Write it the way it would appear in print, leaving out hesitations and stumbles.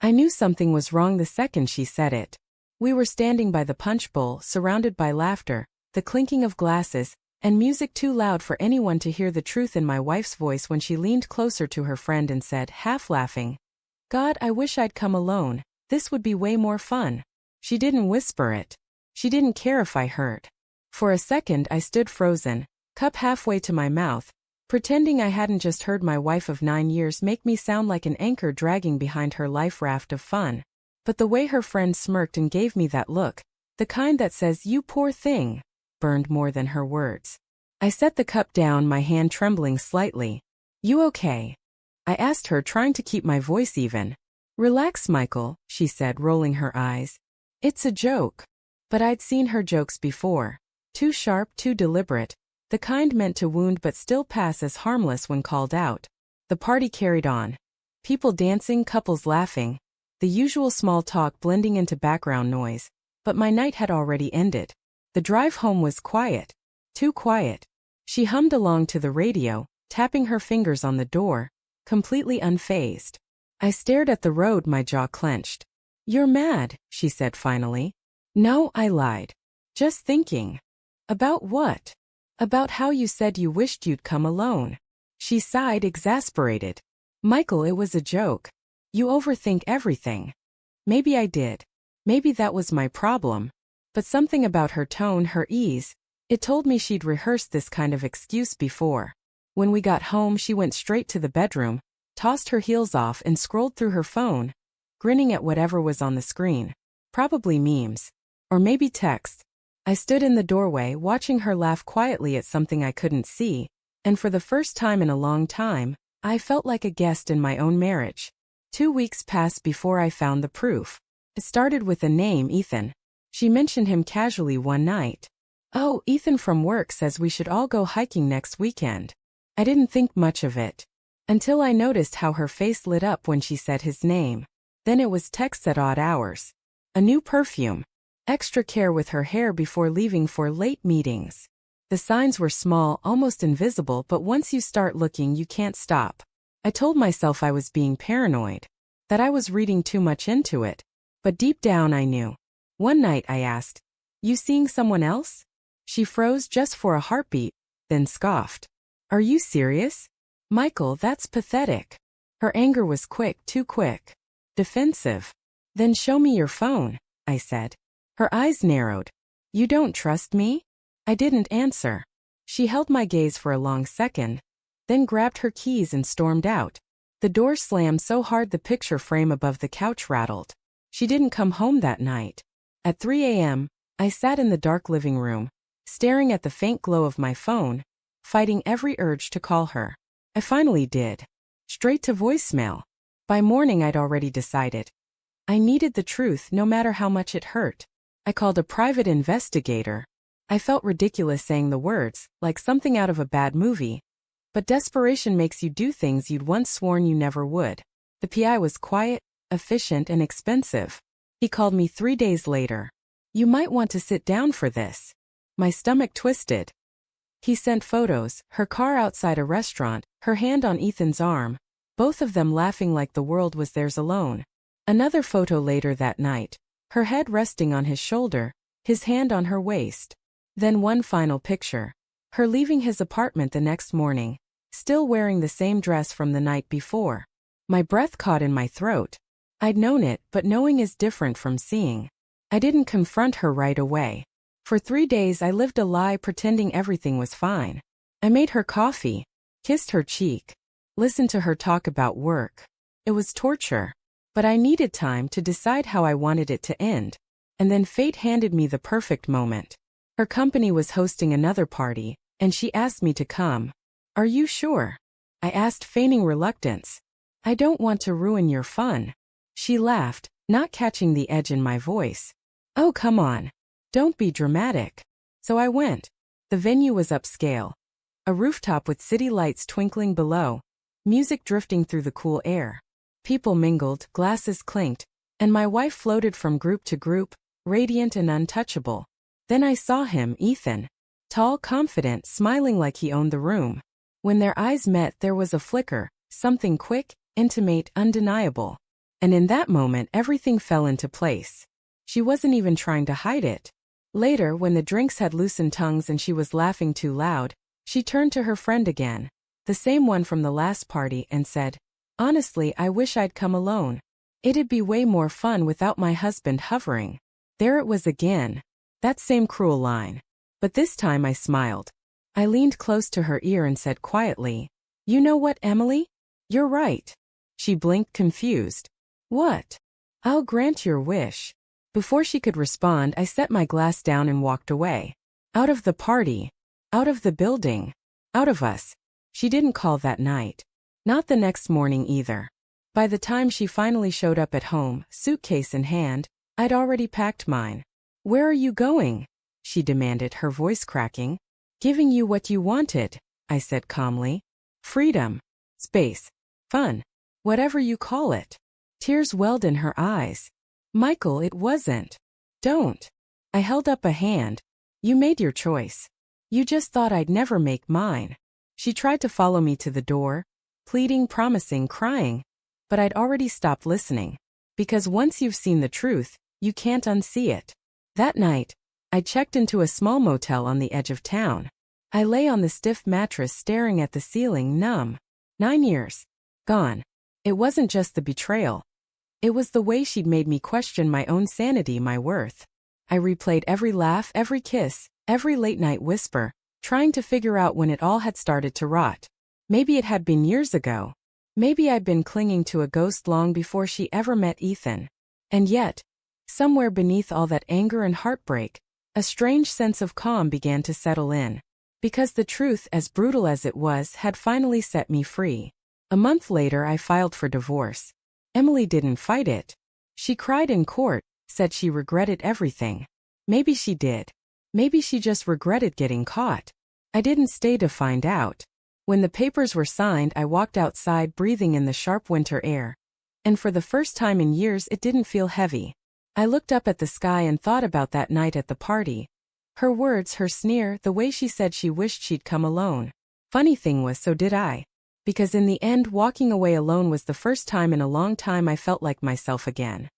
I knew something was wrong the second she said it. We were standing by the punch bowl, surrounded by laughter, the clinking of glasses, and music too loud for anyone to hear the truth in my wife's voice when she leaned closer to her friend and said, half laughing, "God, I wish I'd come alone. This would be way more fun." She didn't whisper it. She didn't care if I heard. For a second I stood frozen, cup halfway to my mouth, pretending I hadn't just heard my wife of 9 years make me sound like an anchor dragging behind her life raft of fun. But the way her friend smirked and gave me that look, the kind that says, "You poor thing," burned more than her words. I set the cup down, my hand trembling slightly. "You okay?" I asked her, trying to keep my voice even. "Relax, Michael," she said, rolling her eyes. "It's a joke." But I'd seen her jokes before. Too sharp, too deliberate, the kind meant to wound but still pass as harmless when called out. The party carried on. People dancing, couples laughing, the usual small talk blending into background noise, but my night had already ended. The drive home was quiet. Too quiet. She hummed along to the radio, tapping her fingers on the door, completely unfazed. I stared at the road, my jaw clenched. "You're mad," she said finally. "No," I lied. "Just thinking." "About what?" "About how you said you wished you'd come alone." She sighed, exasperated. "Michael, it was a joke. You overthink everything." Maybe I did. Maybe that was my problem. But something about her tone, her ease, it told me she'd rehearsed this kind of excuse before. When we got home, she went straight to the bedroom, tossed her heels off and scrolled through her phone, grinning at whatever was on the screen. Probably memes. Or maybe text. I stood in the doorway, watching her laugh quietly at something I couldn't see, and for the first time in a long time, I felt like a guest in my own marriage. 2 weeks passed before I found the proof. It started with a name, Ethan. She mentioned him casually one night. "Oh, Ethan from work says we should all go hiking next weekend." I didn't think much of it. Until I noticed how her face lit up when she said his name. Then it was texts at odd hours. A new perfume. Extra care with her hair before leaving for late meetings. The signs were small, almost invisible, but once you start looking you can't stop. I told myself I was being paranoid, that I was reading too much into it, but deep down I knew. One night I asked, "You seeing someone else?" She froze just for a heartbeat, then scoffed. "Are you serious? Michael, that's pathetic." Her anger was quick, too quick. Defensive. "Then show me your phone," I said. Her eyes narrowed. "You don't trust me?" I didn't answer. She held my gaze for a long second, then grabbed her keys and stormed out. The door slammed so hard the picture frame above the couch rattled. She didn't come home that night. At 3 a.m., I sat in the dark living room, staring at the faint glow of my phone, fighting every urge to call her. I finally did. Straight to voicemail. By morning I'd already decided. I needed the truth no matter how much it hurt. I called a private investigator. I felt ridiculous saying the words, like something out of a bad movie. But desperation makes you do things you'd once sworn you never would. The PI was quiet, efficient, and expensive. He called me 3 days later. "You might want to sit down for this." My stomach twisted. He sent photos, her car outside a restaurant, her hand on Ethan's arm, both of them laughing like the world was theirs alone. Another photo later that night, her head resting on his shoulder, his hand on her waist. Then one final picture. Her leaving his apartment the next morning, still wearing the same dress from the night before. My breath caught in my throat. I'd known it, but knowing is different from seeing. I didn't confront her right away. For 3 days I lived a lie, pretending everything was fine. I made her coffee, kissed her cheek, listened to her talk about work. It was torture. But I needed time to decide how I wanted it to end. And then fate handed me the perfect moment. Her company was hosting another party, and she asked me to come. "Are you sure?" I asked, feigning reluctance. "I don't want to ruin your fun." She laughed, not catching the edge in my voice. "Oh, come on. Don't be dramatic." So I went. The venue was upscale. A rooftop with city lights twinkling below, music drifting through the cool air. People mingled, glasses clinked, and my wife floated from group to group, radiant and untouchable. Then I saw him, Ethan. Tall, confident, smiling like he owned the room. When their eyes met, there was a flicker, something quick, intimate, undeniable. And in that moment everything fell into place. She wasn't even trying to hide it. Later, when the drinks had loosened tongues and she was laughing too loud, she turned to her friend again, the same one from the last party, and said, "Honestly, I wish I'd come alone. It'd be way more fun without my husband hovering." There it was again. That same cruel line. But this time I smiled. I leaned close to her ear and said quietly, "You know what, Emily? You're right." She blinked confused. "What?" "I'll grant your wish." Before she could respond, I set my glass down and walked away. Out of the party. Out of the building. Out of us. She didn't call that night. Not the next morning either. By the time she finally showed up at home, suitcase in hand, I'd already packed mine. "Where are you going?" she demanded, her voice cracking. "Giving you what you wanted," I said calmly. "Freedom. Space. Fun. Whatever you call it." Tears welled in her eyes. "Michael, it wasn't." "Don't." I held up a hand. "You made your choice. You just thought I'd never make mine." She tried to follow me to the door, pleading, promising, crying. But I'd already stopped listening. Because once you've seen the truth, you can't unsee it. That night, I checked into a small motel on the edge of town. I lay on the stiff mattress staring at the ceiling, numb. 9 years. Gone. It wasn't just the betrayal. It was the way she'd made me question my own sanity, my worth. I replayed every laugh, every kiss, every late-night whisper, trying to figure out when it all had started to rot. Maybe it had been years ago. Maybe I'd been clinging to a ghost long before she ever met Ethan. And yet, somewhere beneath all that anger and heartbreak, a strange sense of calm began to settle in. Because the truth, as brutal as it was, had finally set me free. A month later I filed for divorce. Emily didn't fight it. She cried in court, said she regretted everything. Maybe she did. Maybe she just regretted getting caught. I didn't stay to find out. When the papers were signed, I walked outside breathing in the sharp winter air. And for the first time in years it didn't feel heavy. I looked up at the sky and thought about that night at the party. Her words, her sneer, the way she said she wished she'd come alone. Funny thing was, so did I. Because in the end, walking away alone was the first time in a long time I felt like myself again.